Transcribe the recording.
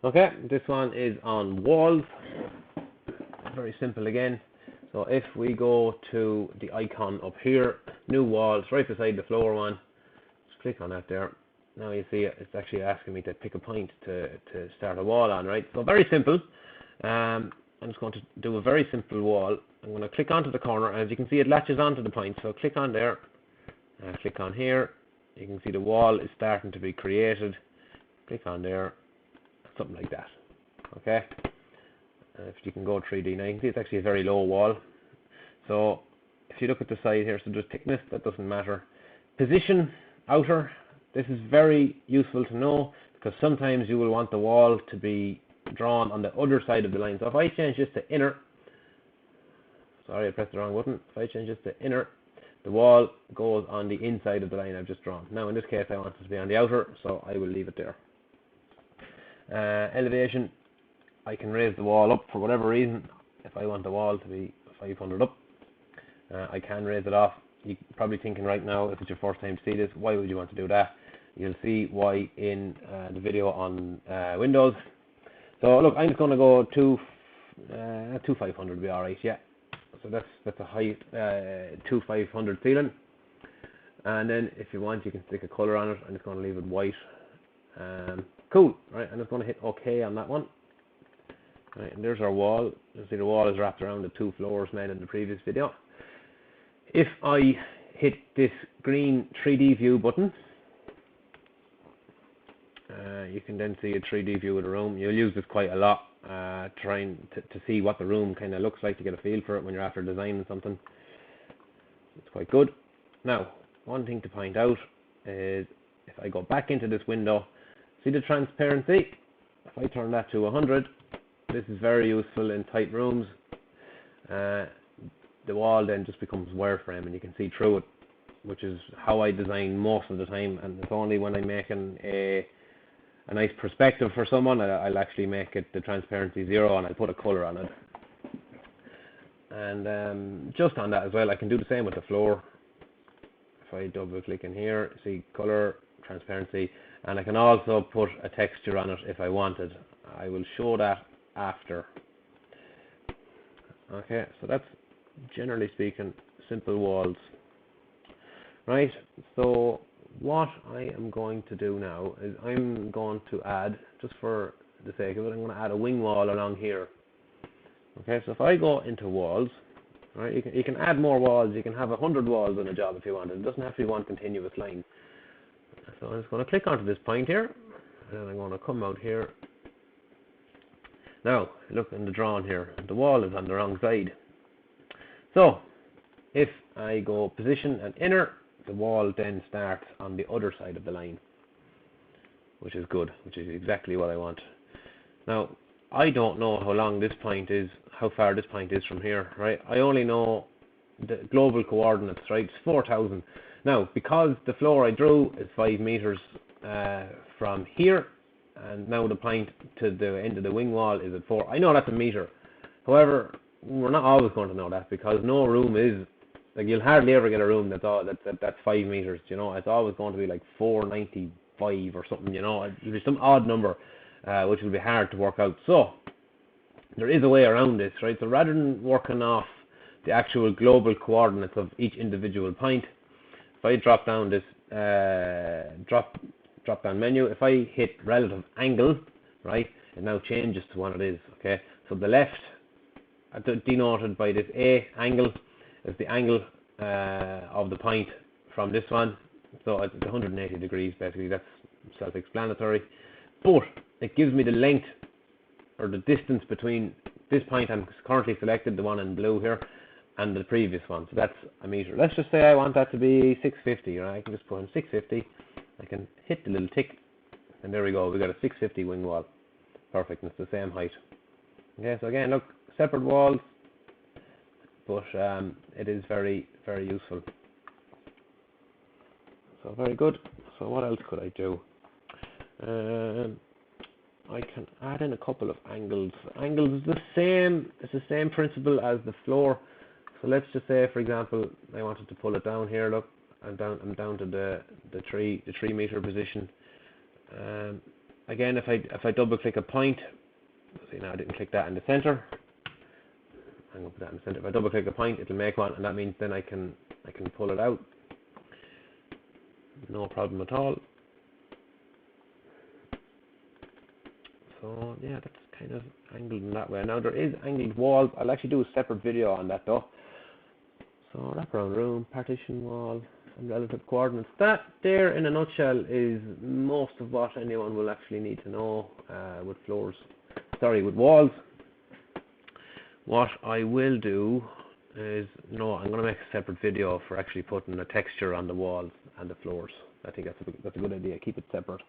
Okay, this one is on walls. Very simple again. So if we go to the icon up here, new walls, right beside the floor one, just click on that there. Now you see it's actually asking me to pick a point to start a wall on, right? So very simple. I'm just going to do a very simple wall. I'm going to click onto the corner, and as you can see, it latches onto the point. So click on there, click on here. You can see the wall is starting to be created. Click on there, something like that. Okay. If you can go 3D now, you can see it's actually a very low wall. So if you look at the side here, so there's thickness, that doesn't matter. Position, outer, this is very useful to know because sometimes you will want the wall to be drawn on the other side of the line. So if I change this to inner, sorry, I pressed the wrong button. If I change this to inner, the wall goes on the inside of the line I've just drawn. Now in this case I want it to be on the outer, so I will leave it there. Elevation, I can raise the wall up for whatever reason. If I want the wall to be 500 up, I can raise it off. You're probably thinking right now, if it's your first time to see this, why would you want to do that? You'll see why in the video on Windows. So look, I'm just going to go to 500 will be alright, yeah. So that's a height 500 ceiling. And then if you want, you can stick a colour on it. I'm just going to leave it white. Cool, right? I'm just going to hit OK on that one. Right, and there's our wall. You see the wall is wrapped around the 2 floors made in the previous video. If I hit this green 3D view button, you can then see a 3D view of the room. You'll use this quite a lot, trying to see what the room kind of looks like, to get a feel for it when you're after designing something. It's quite good. Now, one thing to point out is if I go back into this window, see the transparency? If I turn that to 100, this is very useful in tight rooms. The wall then just becomes wireframe and you can see through it, which is how I design most of the time. And it's only when I'm making a nice perspective for someone, I'll actually make it the transparency 0 and I'll put a colour on it. And just on that as well, I can do the same with the floor. If I double click in here, see colour, transparency, and I can also put a texture on it if I wanted. I will show that after. Okay, so that's generally speaking simple walls. Right, so what I am going to do now is I'm going to add, just for the sake of it, I'm going to add a wing wall along here. Okay, so if I go into walls, right, you can add more walls. You can have 100 walls in a job if you want. It doesn't have to be one continuous line. So I'm just going to click onto this point here, and I'm going to come out here. Now, look in the drawing here, the wall is on the wrong side. So, if I go position and inner, the wall then starts on the other side of the line, which is good, which is exactly what I want. Now, I don't know how long this point is, how far this point is from here, right? I only know the global coordinates, right? It's 4,000. Now, because the floor I drew is 5 meters from here, and now the point to the end of the wing wall is at 4. I know that's a meter. However, we're not always going to know that because no room is, like, you'll hardly ever get a room that's 5 meters. You know, it's always going to be like 495 or something. You know, it'll be some odd number, which will be hard to work out. So there is a way around this, right? So rather than working off the actual global coordinates of each individual point, if I drop down this drop down menu, if I hit relative angle, right, it now changes to what it is. Okay, so the left, denoted by this A angle, is the angle of the point from this one. So it's 180 degrees basically. That's self-explanatory, but it gives me the length or the distance between this point I'm currently selected, the one in blue here, and the previous one. So that's a meter. Let's just say I want that to be 650, right? I can just put in 650. I can hit the little tick, and there we go. We got a 650 wing wall. Perfect, and it's the same height. Okay, so again, look, separate walls, but it is very, very useful. So very good. So what else could I do? I can add in a couple of angles. Angles is the same. It's the same principle as the floor. So let's just say, for example, I wanted to pull it down here. Look, I'm down to the 3 meter position. again, if I double click a point, see now I didn't click that in the center. I'm going to put that in the center. If I double click a point, it'll make one, and that means then I can pull it out. No problem at all. So yeah, that's kind of angled in that way. Now there is angled walls. I'll actually do a separate video on that though. So wraparound room, partition wall, and relative coordinates. That there, in a nutshell, is most of what anyone will actually need to know with floors. Sorry, with walls. What I will do is, I'm going to make a separate video for actually putting the texture on the walls and the floors. I think that's a good idea. Keep it separate.